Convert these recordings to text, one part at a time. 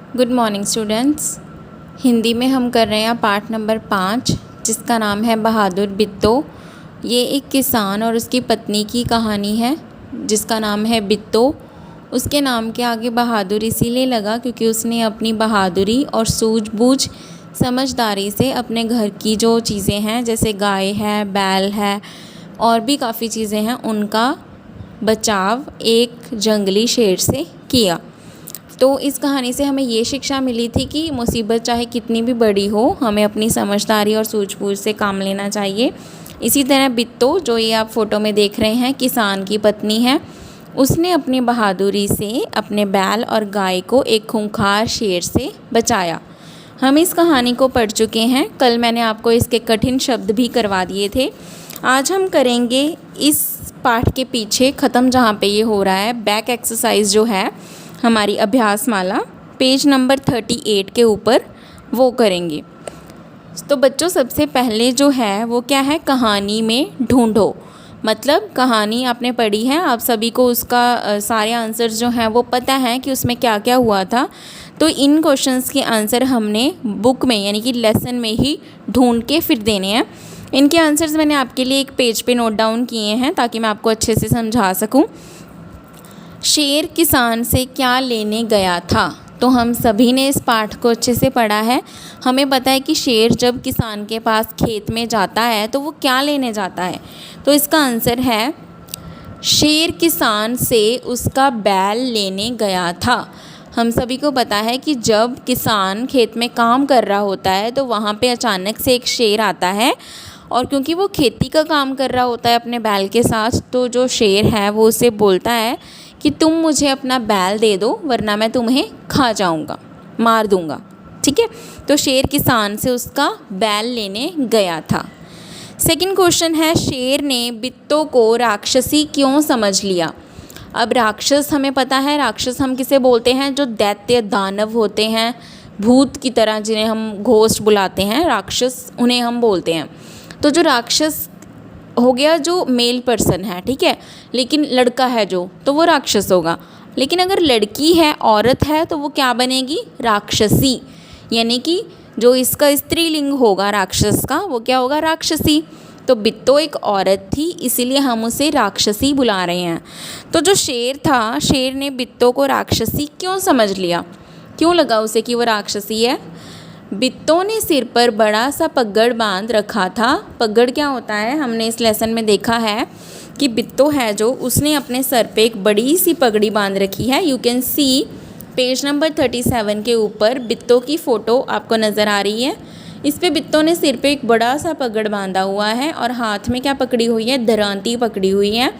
Good morning students. Hindi में हम कर रहे हैं पाठ नंबर 5, जिसका नाम है बहादुर बिट्टो। ये एक किसान और उसकी पत्नी की कहानी है जिसका नाम है बिट्टो। उसके नाम के आगे बहादुर इसीलिए लगा क्योंकि उसने अपनी बहादुरी और सूझबूझ समझदारी से अपने घर की जो चीज़ें हैं जैसे गाय है, बैल है और भी काफ़ी चीज़ें हैं, उनका बचाव एक जंगली शेर से किया। तो इस कहानी से हमें ये शिक्षा मिली थी कि मुसीबत चाहे कितनी भी बड़ी हो, हमें अपनी समझदारी और सूझबूझ से काम लेना चाहिए। इसी तरह बिट्टो, जो ये आप फ़ोटो में देख रहे हैं, किसान की पत्नी है। उसने अपनी बहादुरी से अपने बैल और गाय को एक खूंखार शेर से बचाया। हम इस कहानी को पढ़ चुके हैं। कल मैंने आपको इसके कठिन शब्द भी करवा दिए थे। आज हम करेंगे इस पाठ के पीछे ख़त्म जहाँ पे ये हो रहा है, बैक एक्सरसाइज जो है हमारी अभ्यास माला, पेज नंबर 38 के ऊपर वो करेंगे। तो बच्चों, सबसे पहले जो है वो क्या है, कहानी में ढूंढो। मतलब कहानी आपने पढ़ी है, आप सभी को उसका सारे आंसर्स जो हैं वो पता है कि उसमें क्या क्या हुआ था। तो इन क्वेश्चंस के आंसर हमने बुक में यानी कि लेसन में ही ढूंढ के फिर देने हैं। इनके आंसर्स मैंने आपके लिए एक पेज पे नोट डाउन किए हैं ताकि मैं आपको अच्छे से समझा सकूं। शेर किसान से क्या लेने गया था? तो हम सभी ने इस पाठ को अच्छे से पढ़ा है। हमें पता है कि शेर जब किसान के पास खेत में जाता है तो वो क्या लेने जाता है। तो इसका आंसर है, शेर किसान से उसका बैल लेने गया था। हम सभी को पता है कि जब किसान खेत में काम कर रहा होता है तो वहाँ पे अचानक से एक शेर आता है, और क्योंकि वो खेती का काम कर रहा होता है अपने बैल के साथ, तो जो शेर है वो उसे बोलता है कि तुम मुझे अपना बैल दे दो वरना मैं तुम्हें खा जाऊंगा, मार दूंगा। ठीक है, तो शेर किसान से उसका बैल लेने गया था। सेकंड क्वेश्चन है, शेर ने बिट्टो को राक्षसी क्यों समझ लिया? अब राक्षस हमें पता है, राक्षस हम किसे बोलते हैं? जो दैत्य दानव होते हैं, भूत की तरह, जिन्हें हम घोस्ट बुलाते हैं, राक्षस उन्हें हम बोलते हैं। तो जो राक्षस हो गया जो मेल पर्सन है, ठीक है, लेकिन लड़का है जो, तो वो राक्षस होगा। लेकिन अगर लड़की है, औरत है, तो वो क्या बनेगी? राक्षसी। यानी कि जो इसका स्त्रीलिंग होगा राक्षस का, वो क्या होगा? राक्षसी। तो बिट्टो एक औरत थी, इसीलिए हम उसे राक्षसी बुला रहे हैं। तो जो शेर था, शेर ने बिट्टो को राक्षसी क्यों समझ लिया? क्यों लगा उसे कि वो राक्षसी है? बिट्टो ने सिर पर बड़ा सा पगड़ बांध रखा था। पगड़ क्या होता है, हमने इस लेसन में देखा है कि बिट्टो है जो, उसने अपने सर पे एक बड़ी सी पगड़ी बांध रखी है। You can see page number 37 के ऊपर बिट्टो की फ़ोटो आपको नज़र आ रही है। इस पे बिट्टो ने सिर पे एक बड़ा सा पगड़ बांधा हुआ है और हाथ में क्या पकड़ी हुई है? दरांती पकड़ी हुई है।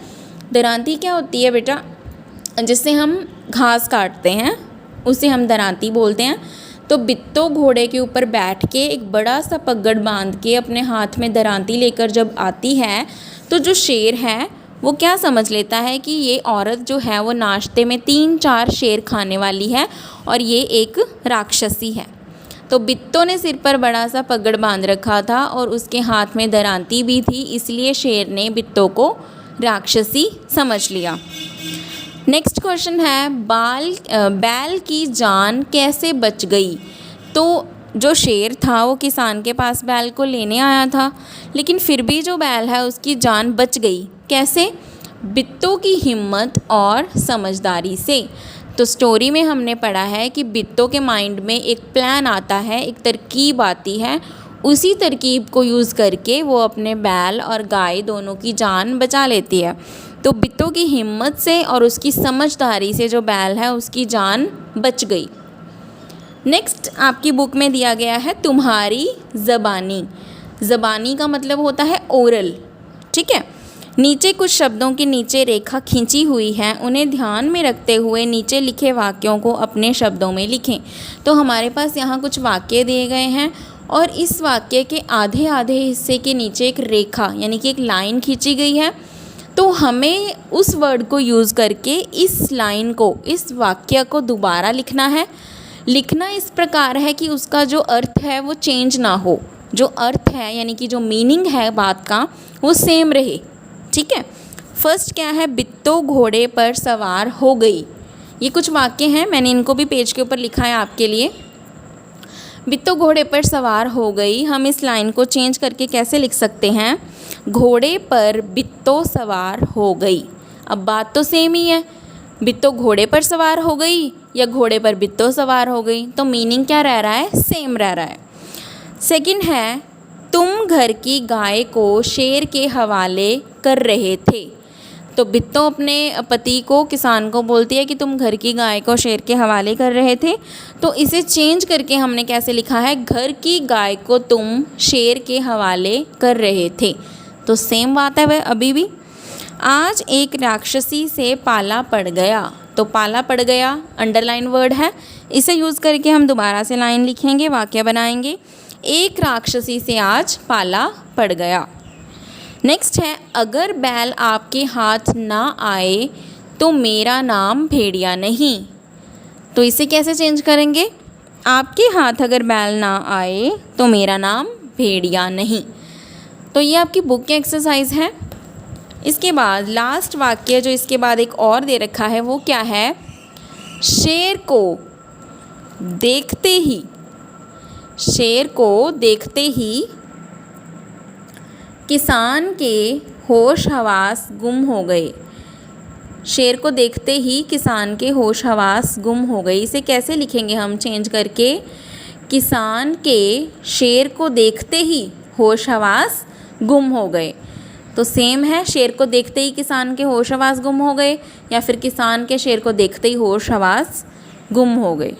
दरांती क्या होती है बेटा? जिससे हम घास काटते हैं उसे हम दरांती बोलते हैं। तो बिट्टो घोड़े के ऊपर बैठ के एक बड़ा सा पगड़ बांध के अपने हाथ में दरांती लेकर जब आती है, तो जो शेर है वो क्या समझ लेता है कि ये औरत जो है वो नाश्ते में 3-4 शेर खाने वाली है और ये एक राक्षसी है। तो बिट्टो ने सिर पर बड़ा सा पगड़ बांध रखा था और उसके हाथ में दरांती भी थी, इसलिए शेर ने बिट्टो को राक्षसी समझ लिया। नेक्स्ट क्वेश्चन है, बैल की जान कैसे बच गई? तो जो शेर था वो किसान के पास बैल को लेने आया था, लेकिन फिर भी जो बैल है उसकी जान बच गई। कैसे? बिट्टो की हिम्मत और समझदारी से। तो स्टोरी में हमने पढ़ा है कि बिट्टो के माइंड में एक प्लान आता है, एक तरकीब आती है। उसी तरकीब को यूज़ करके वो अपने बैल और गाय दोनों की जान बचा लेती है। तो बिट्टो की हिम्मत से और उसकी समझदारी से जो बैल है उसकी जान बच गई। नेक्स्ट आपकी बुक में दिया गया है तुम्हारी ज़बानी। ज़बानी का मतलब होता है ओरल, ठीक है। नीचे कुछ शब्दों के नीचे रेखा खींची हुई है, उन्हें ध्यान में रखते हुए नीचे लिखे वाक्यों को अपने शब्दों में लिखें। तो हमारे पास यहाँ कुछ वाक्य दिए गए हैं और इस वाक्य के आधे आधे हिस्से के नीचे एक रेखा यानी कि एक लाइन खींची गई है। तो हमें उस वर्ड को यूज़ करके इस लाइन को, इस वाक्य को दोबारा लिखना है। लिखना इस प्रकार है कि उसका जो अर्थ है वो चेंज ना हो, जो अर्थ है यानी कि जो मीनिंग है बात का वो सेम रहे, ठीक है। फर्स्ट क्या है, बिट्टो घोड़े पर सवार हो गई। ये कुछ वाक्य हैं, मैंने इनको भी पेज के ऊपर लिखा है आपके लिए। बिट्टो घोड़े पर सवार हो गई, हम इस लाइन को चेंज करके कैसे लिख सकते हैं, घोड़े पर बिट्टो सवार हो गई। अब बात तो सेम ही है, बिट्टो घोड़े पर सवार हो गई या घोड़े पर बिट्टो सवार हो गई, तो मीनिंग क्या रह रहा है, सेम रह रहा है। सेकंड है, तुम घर की गाय को शेर के हवाले कर रहे थे। तो बिट्टो अपने पति को, किसान को बोलती है कि तुम घर की गाय को शेर के हवाले कर रहे थे। तो इसे चेंज करके हमने कैसे लिखा है, घर की गाय को तुम शेर के हवाले कर रहे थे। तो सेम बात है वह अभी भी। आज एक राक्षसी से पाला पड़ गया। तो पाला पड़ गया अंडरलाइन वर्ड है, इसे यूज़ करके हम दोबारा से लाइन लिखेंगे, वाक्य बनाएंगे। एक राक्षसी से आज पाला पड़ गया। नेक्स्ट है, अगर बैल आपके हाथ ना आए तो मेरा नाम भेड़िया नहीं। तो इसे कैसे चेंज करेंगे, आपके हाथ अगर बैल ना आए तो मेरा नाम भेड़िया नहीं। तो ये आपकी बुक की एक्सरसाइज है। इसके बाद लास्ट वाक्य जो इसके बाद एक और दे रखा है वो क्या है, शेर को देखते ही, शेर को देखते ही किसान के होश हवास गुम हो गए। शेर को देखते ही किसान के होश हवास गुम हो गई, इसे कैसे लिखेंगे हम चेंज करके, किसान के शेर को देखते ही होश हवास गुम हो गए। तो सेम है, शेर को देखते ही किसान के होश हवास गुम हो गए या फिर किसान के शेर को देखते ही होश हवास गुम हो गए।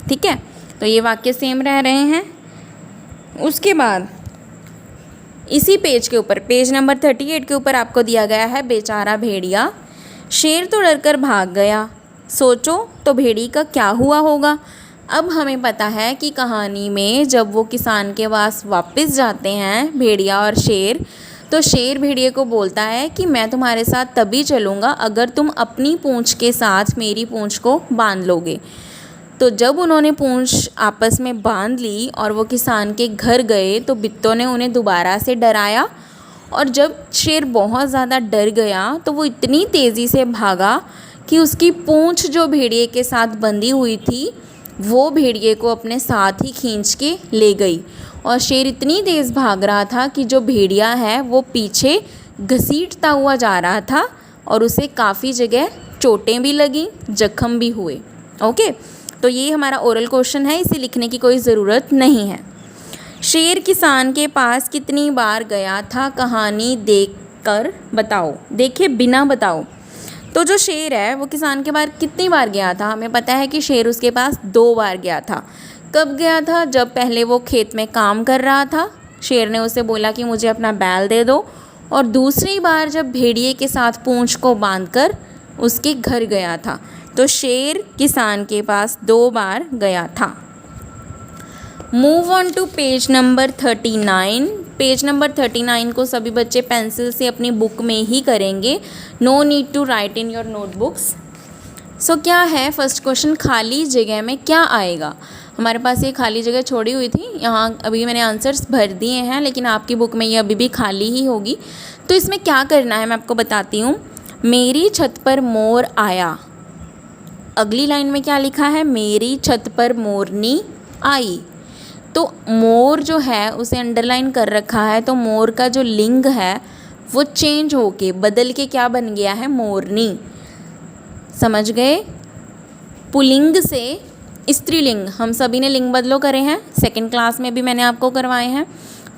ठीक है, तो ये वाक्य सेम रह रहे हैं। उसके बाद इसी पेज के ऊपर, पेज नंबर 38 के ऊपर आपको दिया गया है बेचारा भेड़िया। शेर तो डरकर भाग गया, सोचो तो भेड़ी का क्या हुआ होगा। अब हमें पता है कि कहानी में जब वो किसान के पास वापस जाते हैं भेड़िया और शेर, तो शेर भेड़िए को बोलता है कि मैं तुम्हारे साथ तभी चलूँगा अगर तुम अपनी पूँछ के साथ मेरी पूँछ को बांध लोगे। तो जब उन्होंने पूँछ आपस में बांध ली और वो किसान के घर गए तो बिट्टो ने उन्हें दोबारा से डराया, और जब शेर बहुत ज़्यादा डर गया तो वो इतनी तेज़ी से भागा कि उसकी पूँछ जो भेड़िए के साथ बंधी हुई थी वो भेड़िए को अपने साथ ही खींच के ले गई। और शेर इतनी तेज़ भाग रहा था कि जो भेड़िया है वो पीछे घसीटता हुआ जा रहा था और उसे काफ़ी जगह चोटें भी लगी, जख्म भी हुए। ओके, तो ये हमारा ओरल क्वेश्चन है, इसे लिखने की कोई ज़रूरत नहीं है। शेर किसान के पास कितनी बार गया था, कहानी देखकर बताओ, देखे बिना बताओ। तो जो शेर है वो किसान के पास कितनी बार गया था, हमें पता है कि शेर उसके पास 2 बार गया था। कब गया था, जब पहले वो खेत में काम कर रहा था, शेर ने उसे बोला कि मुझे अपना बैल दे दो, और दूसरी बार जब भेड़िए के साथ पूँछ को बांधकर उसके घर गया था। तो शेर किसान के पास 2 बार गया था। Move on to page number 39। Page number 39 को सभी बच्चे पेंसिल से अपनी बुक में ही करेंगे, no need to write in your notebooks. So क्या है फर्स्ट क्वेश्चन, खाली जगह में क्या आएगा। हमारे पास ये खाली जगह छोड़ी हुई थी, यहाँ अभी मैंने आंसर्स भर दिए हैं, लेकिन आपकी बुक में ये अभी भी खाली ही होगी। तो इसमें क्या करना है मैं आपको बताती हूँ। मेरी छत पर मोर आया, अगली लाइन में क्या लिखा है, मेरी छत पर मोरनी आई। तो मोर जो है उसे अंडरलाइन कर रखा है, तो मोर का जो लिंग है वो चेंज होके बदल के क्या बन गया है, मोरनी। समझ गए, पुल्लिंग से स्त्रीलिंग, हम सभी ने लिंग बदलो करे हैं, 2nd क्लास में भी मैंने आपको करवाए हैं।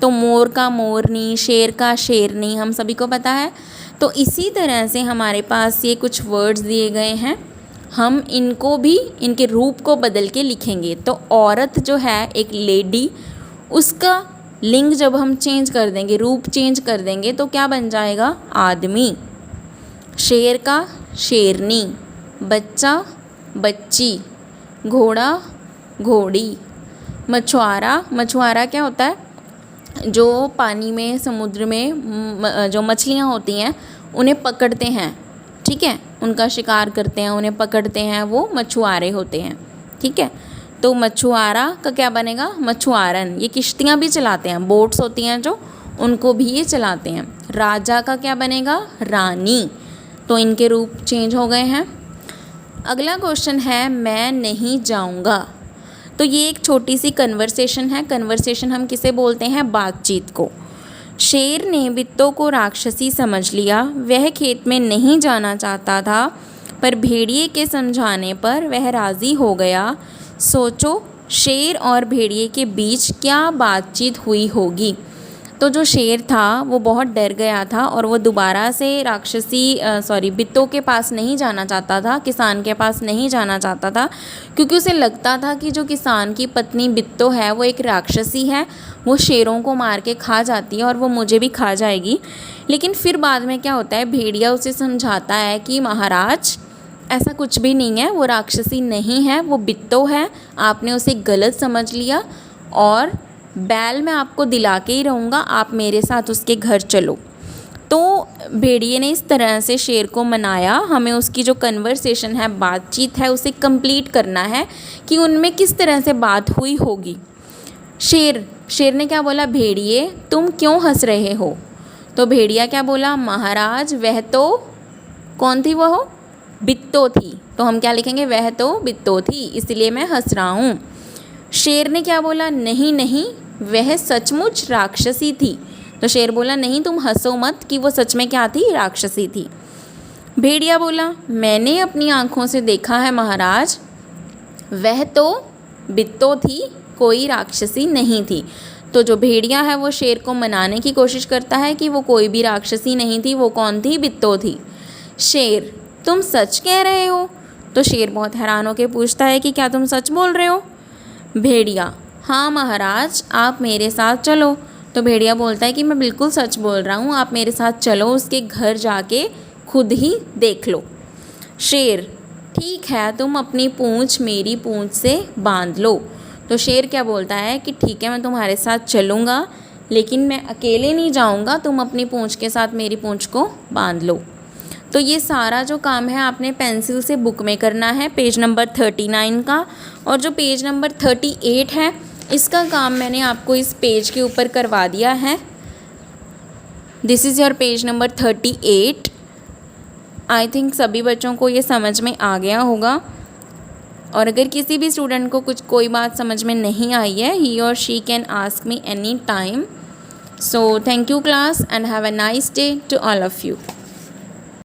तो मोर का मोरनी, शेर का शेरनी, हम सभी को पता है। तो इसी तरह से हमारे पास ये कुछ वर्ड्स दिए गए हैं, हम इनको भी इनके रूप को बदल के लिखेंगे। तो औरत जो है एक लेडी, उसका लिंग जब हम चेंज कर देंगे, रूप चेंज कर देंगे, तो क्या बन जाएगा, आदमी। शेर का शेरनी, बच्चा बच्ची, घोड़ा घोड़ी, मछुआरा, मछुआरा क्या होता है, जो पानी में समुद्र में जो मछलियाँ होती हैं उन्हें पकड़ते हैं, ठीक है, उनका शिकार करते हैं, उन्हें पकड़ते हैं, वो मछुआरे होते हैं। ठीक है, तो मछुआरा का क्या बनेगा, मछुआरन। ये किश्तियाँ भी चलाते हैं, बोट्स होती हैं जो, उनको भी ये चलाते हैं। राजा का क्या बनेगा, रानी। तो इनके रूप चेंज हो गए हैं। अगला क्वेश्चन है मैं नहीं जाऊंगा। तो ये एक छोटी सी कन्वर्सेशन है। कन्वर्सेशन हम किसे बोलते हैं? बातचीत को। शेर ने बित्तो को राक्षसी समझ लिया। वह खेत में नहीं जाना चाहता था, पर भेड़िए के समझाने पर वह राज़ी हो गया। सोचो, शेर और भेड़िए के बीच क्या बातचीत हुई होगी। तो जो शेर था वो बहुत डर गया था और वो दोबारा से बित्तो के पास नहीं जाना चाहता था, किसान के पास नहीं जाना चाहता था, क्योंकि उसे लगता था कि जो किसान की पत्नी बित्तो है वो एक राक्षसी है, वो शेरों को मार के खा जाती है और वो मुझे भी खा जाएगी। लेकिन फिर बाद में क्या होता है, भेड़िया उसे समझाता है कि महाराज ऐसा कुछ भी नहीं है, वो राक्षसी नहीं है, वो बित्तो है, आपने उसे गलत समझ लिया और बैल मैं आपको दिला के ही रहूँगा, आप मेरे साथ उसके घर चलो। तो भेड़िए ने इस तरह से शेर को मनाया। हमें उसकी जो कन्वर्सेशन है, बातचीत है, उसे कंप्लीट करना है कि उनमें किस तरह से बात हुई होगी। शेर ने क्या बोला? भेड़िए तुम क्यों हंस रहे हो? तो भेड़िया क्या बोला? महाराज वह तो कौन थी? वह बित्तो थी। तो हम क्या लिखेंगे? वह तो बित्तो थी, इसलिए मैं हंस रहा हूँ। शेर ने क्या बोला? नहीं नहीं, वह सचमुच राक्षसी थी। तो शेर बोला नहीं, तुम हंसो मत कि वो सच में क्या थी? राक्षसी थी। भेड़िया बोला मैंने अपनी आँखों से देखा है महाराज, वह तो बित्तो थी, कोई राक्षसी नहीं थी। तो जो भेड़िया है वो शेर को मनाने की कोशिश करता है कि वो कोई भी राक्षसी नहीं थी, वो कौन थी? बित्तो थी। शेर तुम सच कह रहे हो? तो शेर बहुत हैरान होकर पूछता है कि क्या तुम सच बोल रहे हो? भेड़िया हाँ महाराज, आप मेरे साथ चलो। तो भेड़िया बोलता है कि मैं बिल्कुल सच बोल रहा हूँ, आप मेरे साथ चलो, उसके घर जाके खुद ही देख लो। शेर ठीक है, तुम अपनी पूँछ मेरी पूँछ से बांध लो। तो शेर क्या बोलता है कि ठीक है, मैं तुम्हारे साथ चलूँगा, लेकिन मैं अकेले नहीं जाऊँगा, तुम अपनी पूँछ के साथ मेरी पूँछ को बांध लो। तो ये सारा जो काम है आपने पेंसिल से बुक में करना है, पेज नंबर 39 का। और जो पेज नंबर 38 है, इसका काम मैंने आपको इस पेज के ऊपर करवा दिया है। This is your page number 38। I think सभी बच्चों को ये समझ में आ गया होगा। और अगर किसी भी स्टूडेंट को कोई बात समझ में नहीं आई है, ही और she can ask me any time. So thank you class and have a nice day to all of you.